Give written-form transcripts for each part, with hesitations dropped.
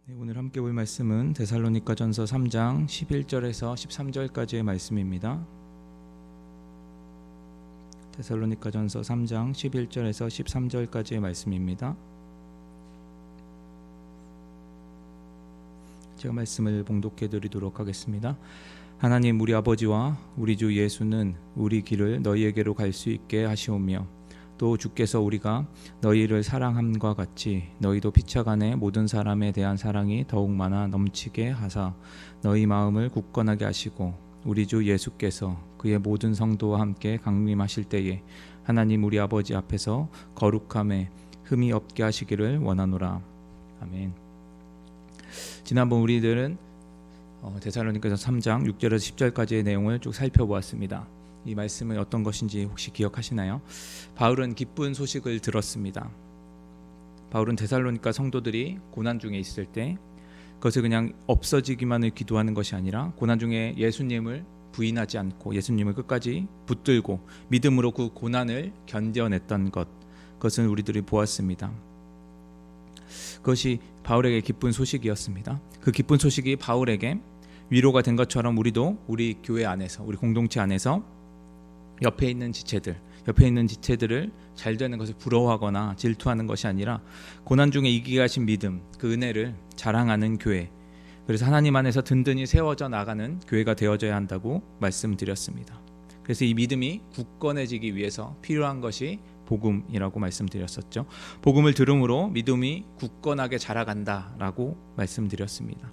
네, 오늘 함께 볼 말씀은 데살로니가전서 3장 11절에서 13절까지의 말씀입니다. 데살로니가전서 3장 11절에서 13절까지의 말씀입니다. 제가 말씀을 봉독해 드리도록 하겠습니다. 하나님 우리 아버지와 우리 주 예수는 우리 길을 너희에게로 갈 수 있게 하시오며 또 주께서 우리가 너희를 사랑함과 같이 너희도 피차간에 모든 사람에 대한 사랑이 더욱 많아 넘치게 하사 너희 마음을 굳건하게 하시고 우리 주 예수께서 그의 모든 성도와 함께 강림하실 때에 하나님 우리 아버지 앞에서 거룩함에 흠이 없게 하시기를 원하노라. 아멘. 지난번 우리들은 데살로니가서 3장 6절에서 10절까지의 내용을 쭉 살펴보았습니다. 이 말씀은 어떤 것인지 혹시 기억하시나요? 바울은 기쁜 소식을 들었습니다. 바울은 데살로니가 성도들이 고난 중에 있을 때 그것을 그냥 없어지기만을 기도하는 것이 아니라 고난 중에 예수님을 부인하지 않고 예수님을 끝까지 붙들고 믿음으로 그 고난을 견뎌냈던 그것은 우리들이 보았습니다. 그것이 바울에게 기쁜 소식이었습니다. 그 기쁜 소식이 바울에게 위로가 된 것처럼 우리도 우리 교회 안에서 우리 공동체 안에서 옆에 있는 지체들을 잘 되는 것을 부러워하거나 질투하는 것이 아니라 고난 중에 이기게 하신 믿음, 그 은혜를 자랑하는 교회, 그래서 하나님 안에서 든든히 세워져 나가는 교회가 되어져야 한다고 말씀드렸습니다. 그래서 이 믿음이 굳건해지기 위해서 필요한 것이 복음이라고 말씀드렸었죠. 복음을 들음으로 믿음이 굳건하게 자라간다라고 말씀드렸습니다.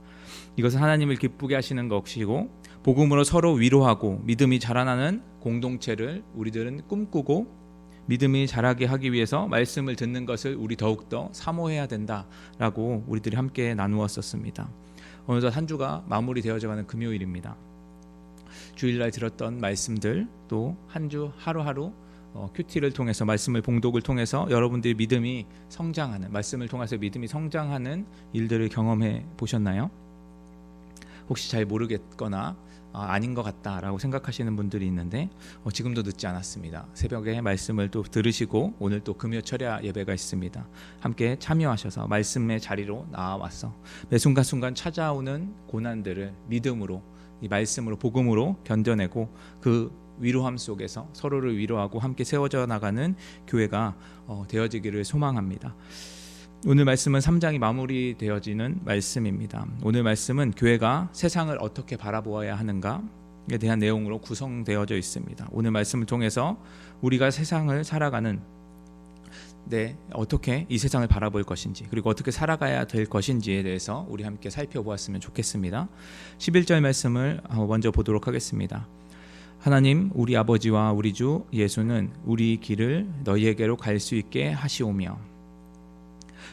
이것은 하나님을 기쁘게 하시는 것이고 복음으로 서로 위로하고 믿음이 자라나는 공동체를 우리들은 꿈꾸고 믿음이 자라게 하기 위해서 말씀을 듣는 것을 우리 더욱더 사모해야 된다라고 우리들이 함께 나누었었습니다. 어느덧 한 주가 마무리되어져가는 금요일입니다. 주일날 들었던 말씀들 또 한 주 하루하루 큐티를 통해서 말씀을 봉독을 통해서 여러분들이 믿음이 성장하는 말씀을 통해서 믿음이 성장하는 일들을 경험해 보셨나요? 혹시 잘 모르겠거나 아닌 것 같다라고 생각하시는 분들이 있는데 지금도 늦지 않았습니다. 새벽에 말씀을 또 들으시고 오늘 또 금요 철야 예배가 있습니다. 함께 참여하셔서 말씀의 자리로 나와서 매 순간순간 찾아오는 고난들을 믿음으로 이 말씀으로 복음으로 견뎌내고 그 위로함 속에서 서로를 위로하고 함께 세워져 나가는 교회가 되어지기를 소망합니다. 오늘 말씀은 3장이 마무리되어지는 말씀입니다. 오늘 말씀은 교회가 세상을 어떻게 바라보아야 하는가에 대한 내용으로 구성되어져 있습니다. 오늘 말씀을 통해서 우리가 세상을 살아가는 어떻게 이 세상을 바라볼 것인지 그리고 어떻게 살아가야 될 것인지에 대해서 우리 함께 살펴보았으면 좋겠습니다. 11절 말씀을 먼저 보도록 하겠습니다. 하나님 우리 아버지와 우리 주 예수는 우리 길을 너희에게로 갈 수 있게 하시오며.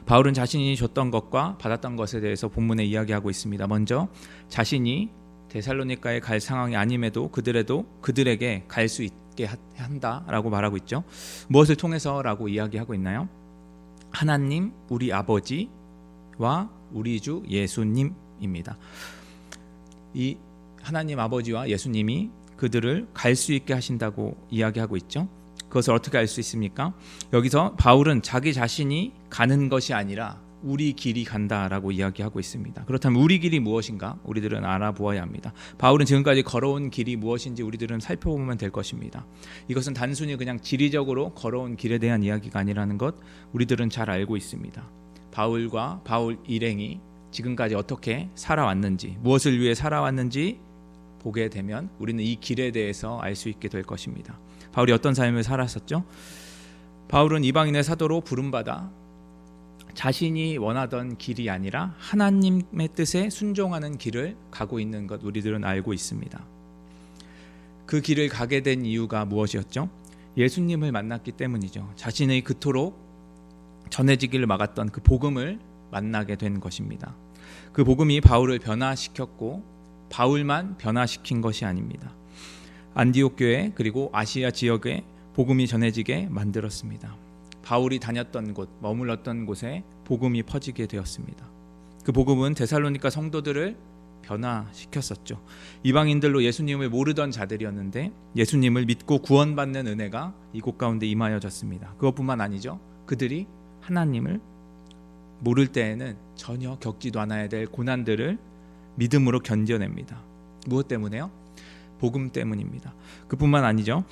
바울은 자신이 줬던 것과 받았던 것에 대해서 본문에 이야기하고 있습니다. 먼저 자신이 데살로니가에 갈 상황이 아님에도 그들에게 갈 수 있게 한다라고 말하고 있죠. 무엇을 통해서라고 이야기하고 있나요? 하나님 우리 아버지와 우리 주 예수님입니다. 이 하나님 아버지와 예수님이 그들을 갈 수 있게 하신다고 이야기하고 있죠. 그것을 어떻게 알 수 있습니까? 여기서 바울은 자기 자신이 가는 것이 아니라 우리 길이 간다라고 이야기하고 있습니다. 그렇다면 우리 길이 무엇인가? 우리들은 알아보아야 합니다. 바울은 지금까지 걸어온 길이 무엇인지 우리들은 살펴보면 될 것입니다. 이것은 단순히 그냥 지리적으로 걸어온 길에 대한 이야기가 아니라는 것 우리들은 잘 알고 있습니다. 바울과 바울 일행이 지금까지 어떻게 살아왔는지 무엇을 위해 살아왔는지 보게 되면 우리는 이 길에 대해서 알 수 있게 될 것입니다. 바울이 어떤 삶을 살았었죠? 바울은 이방인의 사도로 부름받아 자신이 원하던 길이 아니라 하나님의 뜻에 순종하는 길을 가고 있는 것 우리들은 알고 있습니다. 그 길을 가게 된 이유가 무엇이었죠? 예수님을 만났기 때문이죠. 자신의 그토록 전해지기를 막았던 그 복음을 만나게 된 것입니다. 그 복음이 바울을 변화시켰고 바울만 변화시킨 것이 아닙니다. 안디옥 교회 그리고 아시아 지역에 복음이 전해지게 만들었습니다. 바울이 다녔던 곳, 머물렀던 곳에 복음이 퍼지게 되었습니다. 그 복음은 데살로니가 성도들을 변화시켰었죠. 이방인들로 예수님을 모르던 자들이었는데 예수님을 믿고 구원받는 은혜가 이곳 가운데 임하여졌습니다. 그것뿐만 아니죠. 그들이 하나님을 모를 때에는 전혀 겪지도 않아야 될 고난들을 믿음으로 견뎌냅니다. 무엇 때문에요? 복음 때문입니다. 그뿐만 아니죠.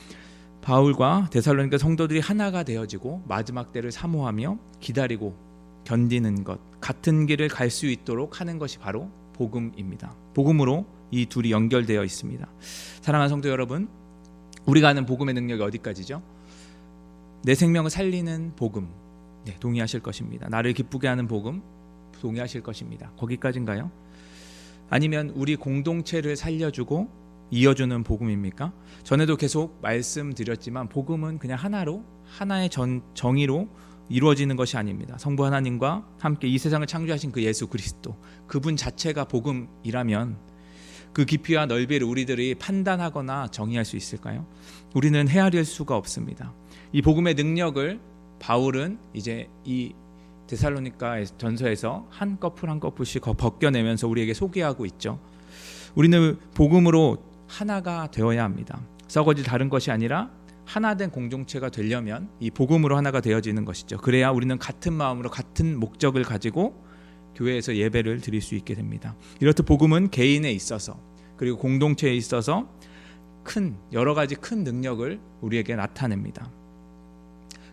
바울과 데살로니가 성도들이 하나가 되어지고 마지막 때를 사모하며 기다리고 견디는 것, 같은 길을 갈 수 있도록 하는 것이 바로 복음입니다. 복음으로 이 둘이 연결되어 있습니다. 사랑하는 성도 여러분, 우리가 아는 복음의 능력이 어디까지죠? 내 생명을 살리는 복음, 네, 동의하실 것입니다. 나를 기쁘게 하는 복음, 동의하실 것입니다. 거기까지인가요? 아니면 우리 공동체를 살려주고 이어주는 복음입니까? 전에도 계속 말씀드렸지만 복음은 그냥 하나의 정의로 이루어지는 것이 아닙니다. 성부 하나님과 함께 이 세상을 창조하신 그 예수 그리스도, 그분 자체가 복음이라면 그 깊이와 넓이를 우리들이 판단하거나 정의할 수 있을까요? 우리는 헤아릴 수가 없습니다. 이 복음의 능력을 바울은 이제 이 데살로니가 전서에서 한 커플 한 커플씩 벗겨내면서 우리에게 소개하고 있죠. 우리는 복음으로 하나가 되어야 합니다. 썩어질 다른 것이 아니라 하나된 공동체가 되려면 이 복음으로 하나가 되어지는 것이죠. 그래야 우리는 같은 마음으로 같은 목적을 가지고 교회에서 예배를 드릴 수 있게 됩니다. 이렇듯 복음은 개인에 있어서 그리고 공동체에 있어서 여러 가지 큰 능력을 우리에게 나타냅니다.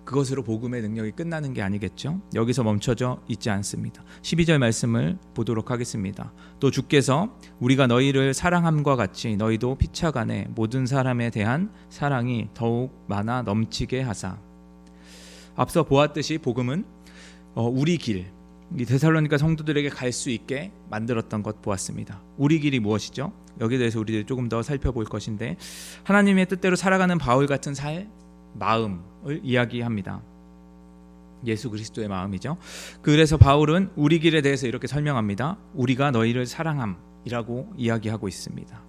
그것으로 복음의 능력이 끝나는 게 아니겠죠. 여기서 멈춰져 있지 않습니다. 12절 말씀을 보도록 하겠습니다. 또 주께서 우리가 너희를 사랑함과 같이 너희도 피차간에 모든 사람에 대한 사랑이 더욱 많아 넘치게 하사. 앞서 보았듯이 복음은 우리 길, 이 데살로니가 성도들에게 갈 수 있게 만들었던 것 보았습니다. 우리 길이 무엇이죠? 여기에 대해서 우리들이 조금 더 살펴볼 것인데, 하나님의 뜻대로 살아가는 바울 같은 마음을 이야기합니다. 예수 그리스도의 마음이죠. 그래서 바울은 우리 길에 대해서 이렇게 설명합니다. 우리가 너희를 사랑함이라고 이야기하고 있습니다.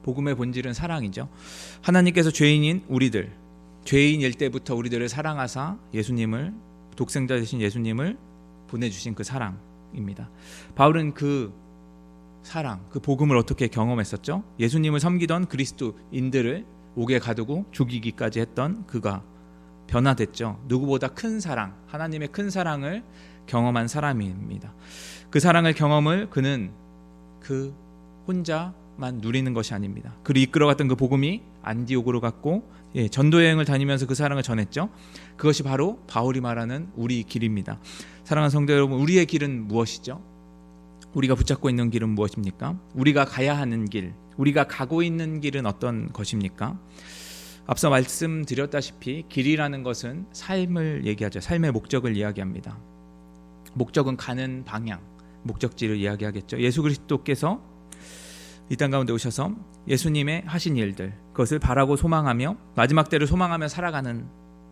복음의 본질은 사랑이죠. 하나님께서 죄인일 때부터 우리들을 사랑하사 독생자 되신 예수님을 보내주신 그 사랑입니다. 바울은 그 사랑, 그 복음을 어떻게 경험했었죠? 예수님을 섬기던 그리스도인들을 옥에 가두고 죽이기까지 했던 그가 변화됐죠. 누구보다 큰 사랑, 하나님의 큰 사랑을 경험한 사람입니다. 그 사랑을 그는 그 혼자만 누리는 것이 아닙니다. 그를 이끌어갔던 그 복음이 안디옥으로 갔고 전도 여행을 다니면서 그 사랑을 전했죠. 그것이 바로 바울이 말하는 우리 길입니다. 사랑하는 성도 여러분, 우리의 길은 무엇이죠? 우리가 붙잡고 있는 길은 무엇입니까? 우리가 가야 하는 길, 우리가 가고 있는 길은 어떤 것입니까? 앞서 말씀드렸다시피 길이라는 것은 삶을 얘기하죠. 삶의 목적을 이야기합니다. 목적은 가는 방향, 목적지를 이야기하겠죠. 예수 그리스도께서 이 땅 가운데 오셔서 예수님의 하신 일들, 그것을 바라고 소망하며 마지막 때를 소망하며 살아가는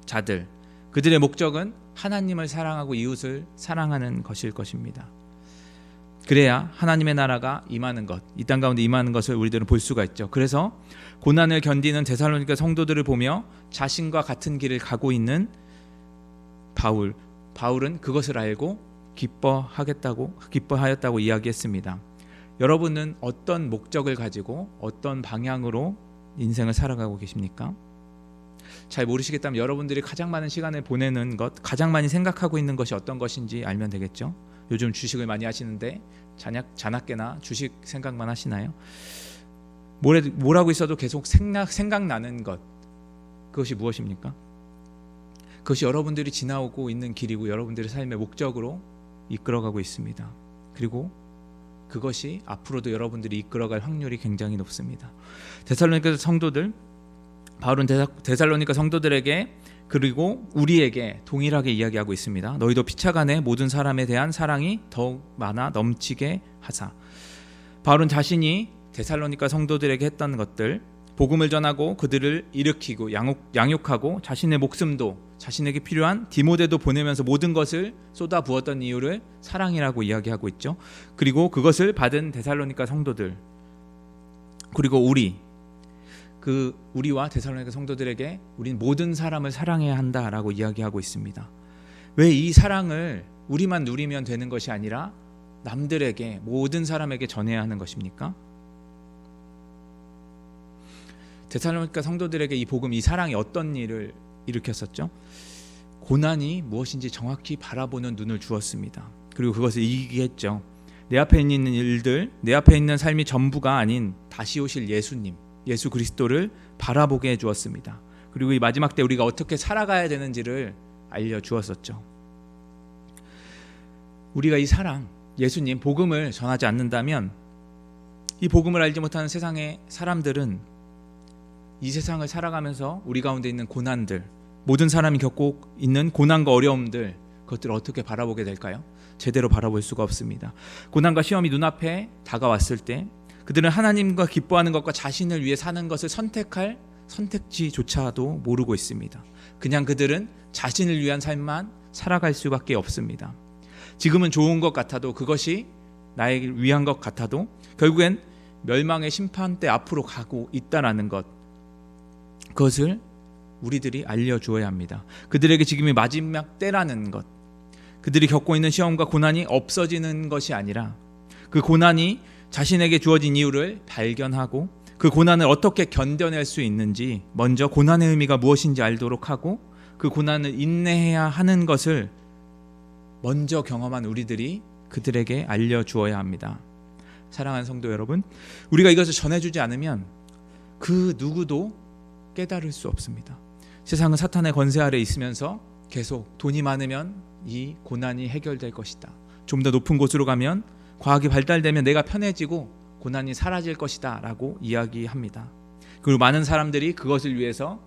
자들, 그들의 목적은 하나님을 사랑하고 이웃을 사랑하는 것일 것입니다. 그래야 하나님의 나라가 임하는 것, 이 땅 가운데 임하는 것을 우리들은 볼 수가 있죠. 그래서 고난을 견디는 데살로니가 성도들을 보며 자신과 같은 길을 가고 있는 바울은 그것을 알고 기뻐하였다고 이야기했습니다. 여러분은 어떤 목적을 가지고 어떤 방향으로 인생을 살아가고 계십니까? 잘 모르시겠다면 여러분들이 가장 많은 시간을 보내는 것, 가장 많이 생각하고 있는 것이 어떤 것인지 알면 되겠죠. 요즘 주식을 많이 하시는데 자나깨나 주식 생각만 하시나요? 뭐라고 있어도 계속 생각나는 것, 그것이 무엇입니까? 그것이 여러분들이 지나오고 있는 길이고 여러분들의 삶의 목적으로 이끌어가고 있습니다. 그리고 그것이 앞으로도 여러분들이 이끌어갈 확률이 굉장히 높습니다. 데살로니가 성도들, 바울은 데살로니가 성도들에게 그리고 우리에게 동일하게 이야기하고 있습니다. 너희도 피차간에 모든 사람에 대한 사랑이 더욱 많아 넘치게 하사. 바울은 자신이 데살로니가 성도들에게 했던 것들, 복음을 전하고 그들을 일으키고 양육하고 자신의 목숨도, 자신에게 필요한 디모데도 보내면서 모든 것을 쏟아 부었던 이유를 사랑이라고 이야기하고 있죠. 그리고 그것을 받은 데살로니가 성도들, 그리고 우리와 데살로니가 성도들에게 우린 모든 사람을 사랑해야 한다라고 이야기하고 있습니다. 왜 이 사랑을 우리만 누리면 되는 것이 아니라 남들에게, 모든 사람에게 전해야 하는 것입니까? 데살로니가 성도들에게 이 복음, 이 사랑이 어떤 일을 일으켰었죠? 고난이 무엇인지 정확히 바라보는 눈을 주었습니다. 그리고 그것을 이기게 했죠. 내 앞에 있는 일들, 내 앞에 있는 삶이 전부가 아닌 다시 오실 예수님, 예수 그리스도를 바라보게 해주었습니다. 그리고 이 마지막 때 우리가 어떻게 살아가야 되는지를 알려주었었죠. 우리가 이 사랑, 예수님, 복음을 전하지 않는다면 이 복음을 알지 못하는 세상의 사람들은 이 세상을 살아가면서 우리 가운데 있는 고난들, 모든 사람이 겪고 있는 고난과 어려움들, 그것들을 어떻게 바라보게 될까요? 제대로 바라볼 수가 없습니다. 고난과 시험이 눈앞에 다가왔을 때 그들은 하나님과 기뻐하는 것과 자신을 위해 사는 것을 선택할 선택지조차도 모르고 있습니다. 그냥 그들은 자신을 위한 삶만 살아갈 수밖에 없습니다. 지금은 좋은 것 같아도, 그것이 나에게 위한 것 같아도 결국엔 멸망의 심판대 앞으로 가고 있다라는 것, 그것을 우리들이 알려주어야 합니다. 그들에게 지금이 마지막 때라는 것, 그들이 겪고 있는 시험과 고난이 없어지는 것이 아니라 그 고난이 자신에게 주어진 이유를 발견하고 그 고난을 어떻게 견뎌낼 수 있는지, 먼저 고난의 의미가 무엇인지 알도록 하고 그 고난을 인내해야 하는 것을 먼저 경험한 우리들이 그들에게 알려주어야 합니다. 사랑하는 성도 여러분, 우리가 이것을 전해주지 않으면 그 누구도 깨달을 수 없습니다. 세상은 사탄의 권세 아래 있으면서 계속 돈이 많으면 이 고난이 해결될 것이다, 좀 더 높은 곳으로 가면, 과학이 발달되면 내가 편해지고 고난이 사라질 것이다 라고 이야기합니다. 그리고 많은 사람들이 그것을 위해서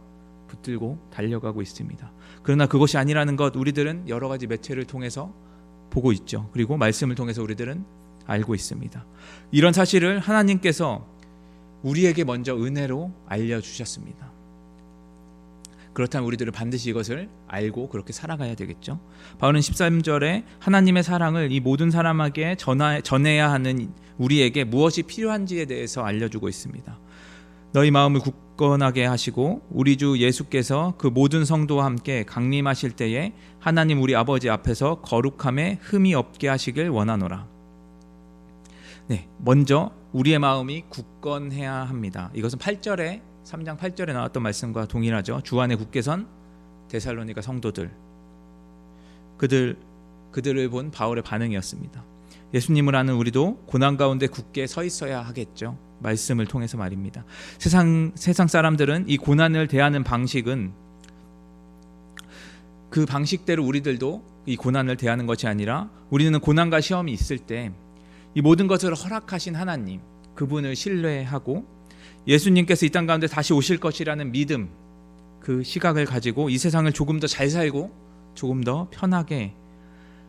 붙들고 달려가고 있습니다. 그러나 그것이 아니라는 것, 우리들은 여러 가지 매체를 통해서 보고 있죠. 그리고 말씀을 통해서 우리들은 알고 있습니다. 이런 사실을 하나님께서 우리에게 먼저 은혜로 알려주셨습니다. 그렇다면 우리들은 반드시 이것을 알고 그렇게 살아가야 되겠죠. 바울은 13절에 하나님의 사랑을 이 모든 사람에게 전해야 하는 우리에게 무엇이 필요한지에 대해서 알려주고 있습니다. 너희 마음을 굳건하게 하시고 우리 주 예수께서 그 모든 성도와 함께 강림하실 때에 하나님 우리 아버지 앞에서 거룩함에 흠이 없게 하시길 원하노라. 네, 먼저 우리의 마음이 굳건해야 합니다. 이것은 3장 8절에 나왔던 말씀과 동일하죠. 주 안에 굳게 선 데살로니가 성도들, 그들을 본 바울의 반응이었습니다. 예수님을 아는 우리도 고난 가운데 굳게 서 있어야 하겠죠. 말씀을 통해서 말입니다. 세상 사람들은 이 고난을 대하는 방식은 그 방식대로 우리들도 이 고난을 대하는 것이 아니라, 우리는 고난과 시험이 있을 때 이 모든 것을 허락하신 하나님, 그분을 신뢰하고 예수님께서 이 땅 가운데 다시 오실 것이라는 믿음, 그 시각을 가지고 이 세상을 조금 더 잘 살고 조금 더 편하게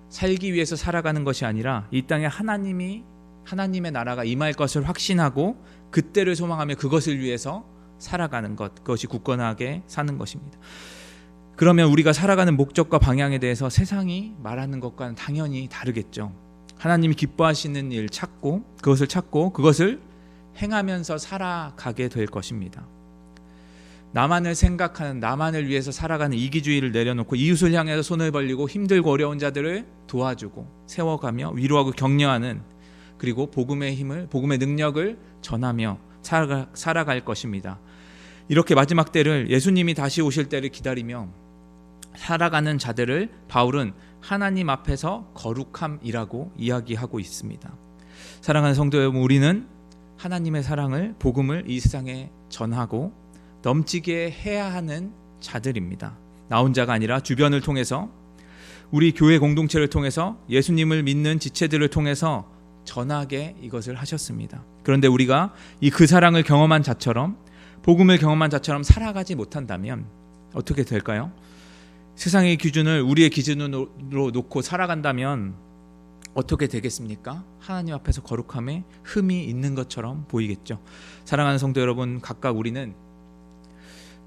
살기 위해서 살아가는 것이 아니라, 이 땅에 하나님의 나라가 임할 것을 확신하고 그때를 소망하며 그것을 위해서 살아가는 것, 그것이 굳건하게 사는 것입니다. 그러면 우리가 살아가는 목적과 방향에 대해서 세상이 말하는 것과는 당연히 다르겠죠. 하나님이 기뻐하시는 일 그것을 찾고 그것을 행하면서 살아가게 될 것입니다. 나만을 생각하는, 나만을 위해서 살아가는 이기주의를 내려놓고 이웃을 향해서 손을 벌리고 힘들고 어려운 자들을 도와주고 세워가며 위로하고 격려하는, 그리고 복음의 힘을, 복음의 능력을 전하며 살아갈 것입니다. 이렇게 마지막 때를, 예수님이 다시 오실 때를 기다리며 살아가는 자들을 바울은 하나님 앞에서 거룩함이라고 이야기하고 있습니다. 사랑하는 성도 여러분, 우리는 하나님의 사랑을, 복음을 이 세상에 전하고 넘치게 해야 하는 자들입니다. 나 혼자가 아니라 주변을 통해서, 우리 교회 공동체를 통해서, 예수님을 믿는 지체들을 통해서 전하게 이것을 하셨습니다. 그런데 우리가 그 사랑을 경험한 자처럼, 복음을 경험한 자처럼 살아가지 못한다면 어떻게 될까요? 세상의 기준을 우리의 기준으로 놓고 살아간다면 어떻게 되겠습니까? 하나님 앞에서 거룩함에 흠이 있는 것처럼 보이겠죠. 사랑하는 성도 여러분, 각각 우리는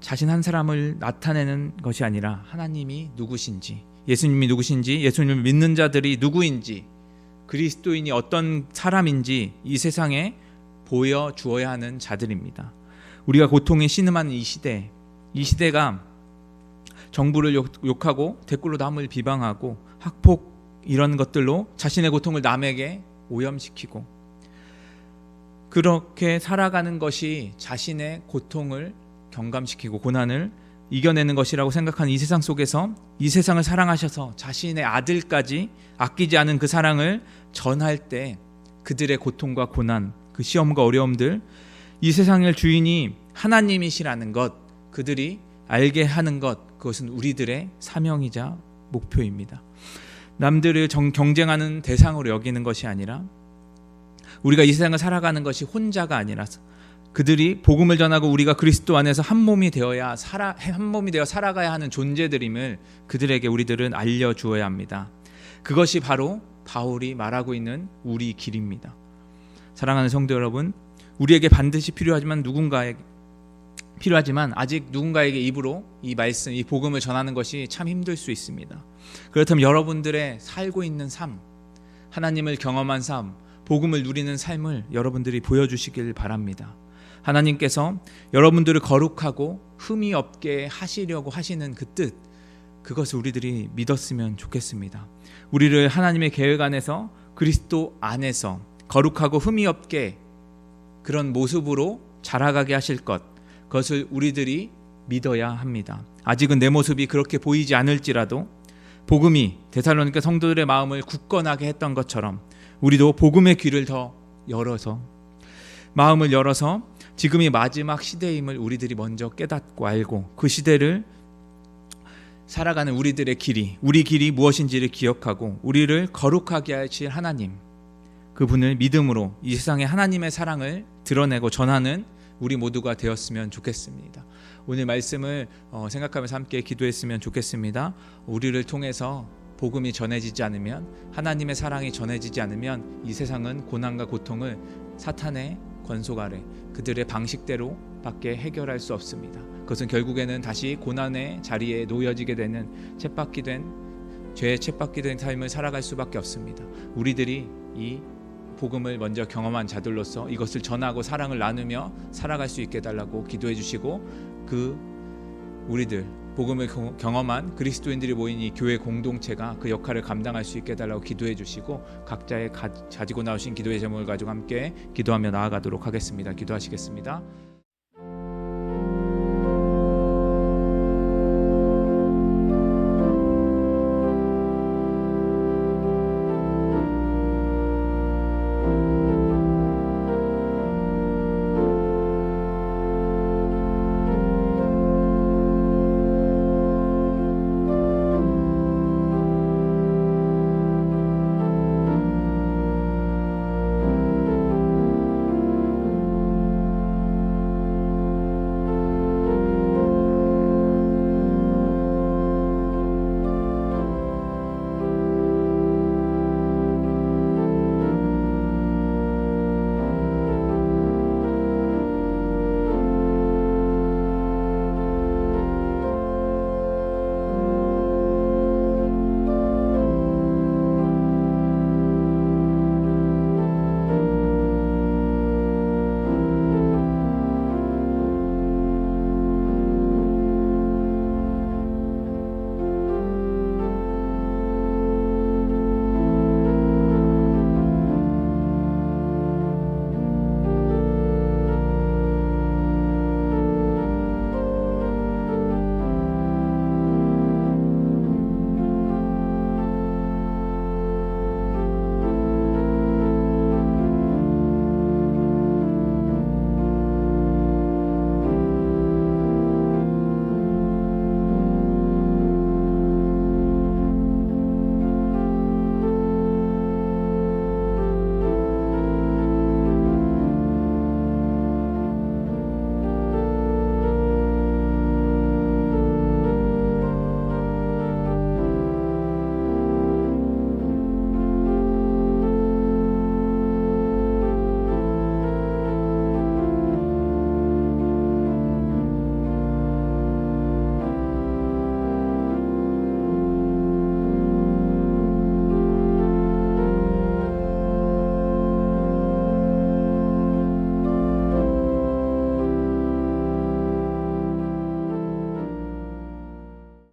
자신 한 사람을 나타내는 것이 아니라 하나님이 누구신지, 예수님이 누구신지, 예수님을 믿는 자들이 누구인지, 그리스도인이 어떤 사람인지 이 세상에 보여주어야 하는 자들입니다. 우리가 고통에 신음하는 이 시대가 정부를 욕하고 댓글로 남을 비방하고 학폭, 이런 것들로 자신의 고통을 남에게 오염시키고, 그렇게 살아가는 것이 자신의 고통을 경감시키고 고난을 이겨내는 것이라고 생각하는 이 세상 속에서 이 세상을 사랑하셔서 자신의 아들까지 아끼지 않은 그 사랑을 전할 때 그들의 고통과 고난, 그 시험과 어려움들, 이 세상의 주인이 하나님이시라는 것, 그들이 알게 하는 것, 그것은 우리들의 사명이자 목표입니다. 남들을 경쟁하는 대상으로 여기는 것이 아니라 우리가 이 세상을 살아가는 것이 혼자가 아니라 그들이 복음을 전하고 우리가 그리스도 안에서 한 몸이 되어 살아가야 하는 존재들임을 그들에게 우리들은 알려주어야 합니다. 그것이 바로 바울이 말하고 있는 우리 길입니다. 사랑하는 성도 여러분, 우리에게 반드시 필요하지만 아직 누군가에게 입으로 이 말씀, 이 복음을 전하는 것이 참 힘들 수 있습니다. 그렇다면 여러분들의 살고 있는 삶, 하나님을 경험한 삶, 복음을 누리는 삶을 여러분들이 보여주시길 바랍니다. 하나님께서 여러분들을 거룩하고 흠이 없게 하시려고 하시는 그 뜻, 그것을 우리들이 믿었으면 좋겠습니다. 우리를 하나님의 계획 안에서 그리스도 안에서 거룩하고 흠이 없게 그런 모습으로 자라가게 하실 것, 그것을 우리들이 믿어야 합니다. 아직은 내 모습이 그렇게 보이지 않을지라도 복음이 데살로니가 성도들의 마음을 굳건하게 했던 것처럼 우리도 복음의 귀를 더 열어서, 마음을 열어서 지금이 마지막 시대임을 우리들이 먼저 깨닫고 알고 그 시대를 살아가는 우리들의 길이, 우리 길이 무엇인지를 기억하고 우리를 거룩하게 하실 하나님, 그분을 믿음으로 이 세상에 하나님의 사랑을 드러내고 전하는 우리 모두가 되었으면 좋겠습니다. 오늘 말씀을 생각하면서 함께 기도했으면 좋겠습니다. 우리를 통해서 복음이 전해지지 않으면, 하나님의 사랑이 전해지지 않으면 이 세상은 고난과 고통을 사탄의 권속 아래 그들의 방식대로 밖에 해결할 수 없습니다. 그것은 결국에는 다시 고난의 자리에 놓여지게 되는 죄의 쳇바퀴된 삶을 살아갈 수밖에 없습니다. 우리들이 이 복음을 먼저 경험한 자들로서 이것을 전하고 사랑을 나누며 살아갈 수 있게 해달라고 기도해 주시고, 그 우리들 복음을 경험한 그리스도인들이 모인 이 교회 공동체가 그 역할을 감당할 수 있게 해달라고 기도해 주시고, 각자의 가지고 나오신 기도의 제목을 가지고 함께 기도하며 나아가도록 하겠습니다. 기도하시겠습니다.